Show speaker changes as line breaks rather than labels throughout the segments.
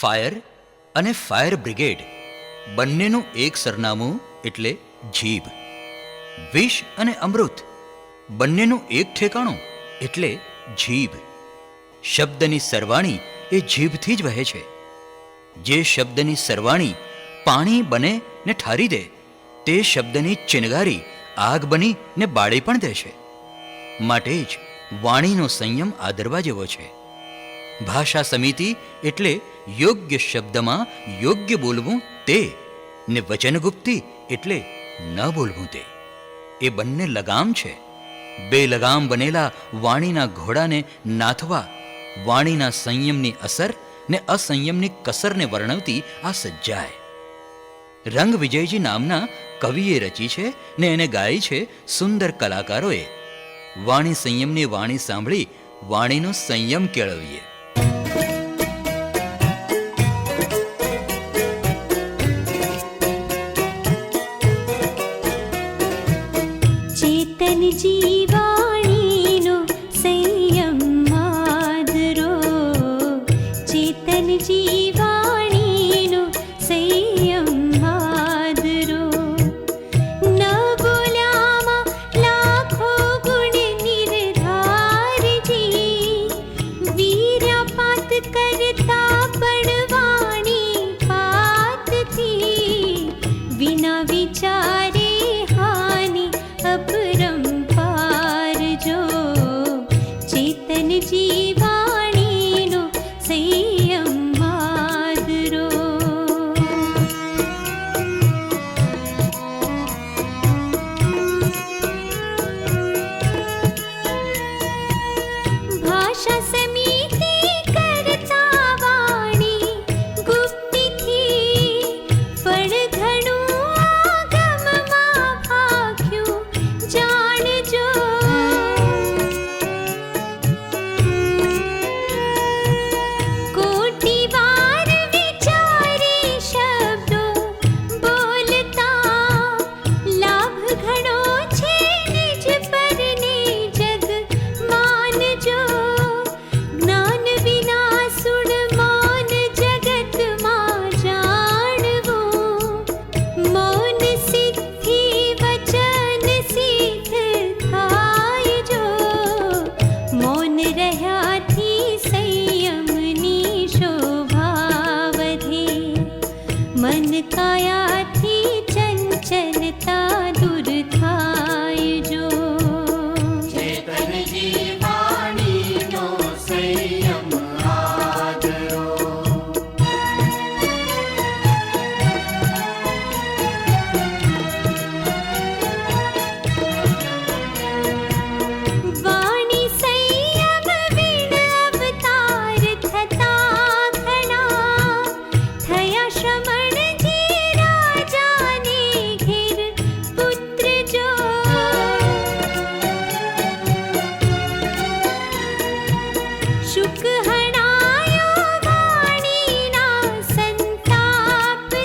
Fire અને fire brigade બંનેનું એક સરનામું એટલે જીભ. વિષ અને અમૃત બંનેનું એક ઠેકાણું એટલે જીભ. શબ્દની સરવાણી એ જીભથી જ વહે છે. જે શબ્દની સરવાણી પાણી બને ને ઠારી દે, તે શબ્દની ચિનગારી આગ બની ને બાળી પણ દે છે. માટે જ વાણીનો સંયમ આદરવા જેવો છે. ભાષા સમિતિ એટલે યોગ્ય શબ્દમાં યોગ્ય બોલવું તે, ને વચનગુપ્તિ એટલે ન બોલવું તે. એ બંને લગામ છે. બે લગામ બનેલા વાણીના ઘોડાને નાથવા વાણીના સંયમની અસર ને અસંયમની કસરને વર્ણવતી આ સજ્જાય. રંગ વિજયજી નામના કવિએ રચી છે ને એને ગાઈ છે સુંદર કલાકારોએ. વાણી સંયમની વાણી સાંભળી વાણીનો સંયમ કેળવીએ.
ચેતનજી વાણીનો સંયમ આદરો, ચેતનજી વાણીનો સંયમ આદરો. ન બોલ્યામાં લાખો ગુણ નિર્ધારજી, વીર્યપાત કરતા પણ વાણી પાતથી, વિના વિચારે હાનિ અપરંપાર જો. ચેતનજી વાણીનો સંયમ આદરો. ભાષા સમિતિ કરતા વાણી ગુપ્તિથી, પણ ઘણું આગમમાં ભાગ્યું જાણજો. કોટી વાર વિચારી શબ્દો બોલતા, લાભ ઘણો છે નિજ પરને જગ માનજો. જ્ઞાન વિના સુણ મૌન જગતમાં જાણવું, મૌન સિદ્ધિ વચન સિદ્ધ થાય જો. મૌન રહ્યાથી સંયમની શોભા વધે, મન કાયાથી ચંચલતા દૂર થાય જો.
ચેતનજી વાણીનો સંયમ આદરો.
વાણી સંયમ વિણ અવતાર થતા ઘણા, થયા શ્રમણજી રાજાને ઘેર પુત્ર જો. શુક હણાયો વાણીના સંતાપથી,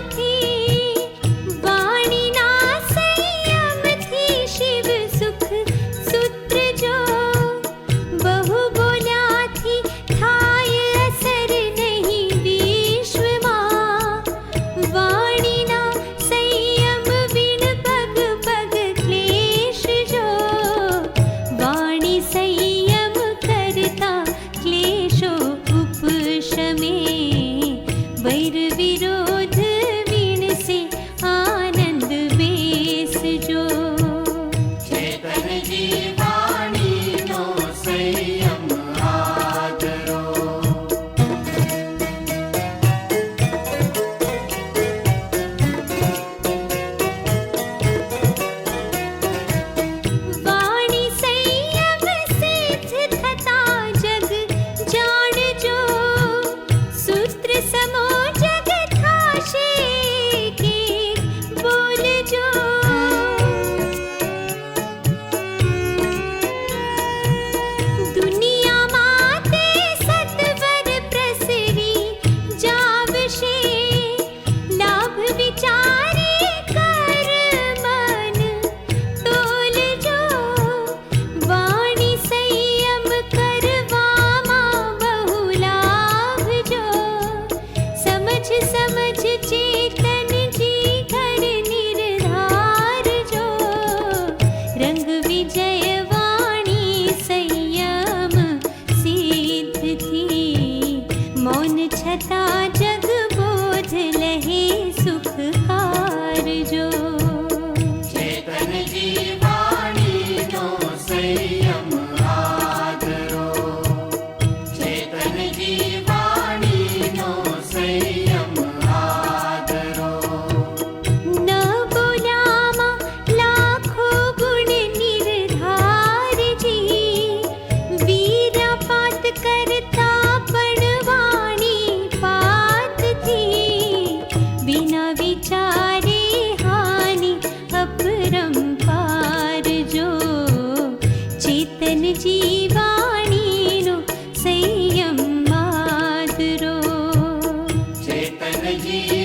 વાણીના સંયમથી શિવ સુખ સૂત્ર જો. બહુ બોલ્યાથી થાય અસર નહીં વિશ્વમાં, વાણીના સંયમ વિણ પગ પગ ક્લેશ જો. વાણી સંયમ કરતા ક્લેશો ઉપશમે, વૈર વિરોધ વિણસે આનંદ બેસજો.
ચેતનજી વાણીનો સંયમ આદરો.
વાણી સંયમ સિદ્ધ થતા જગ જાણજો.
જીવ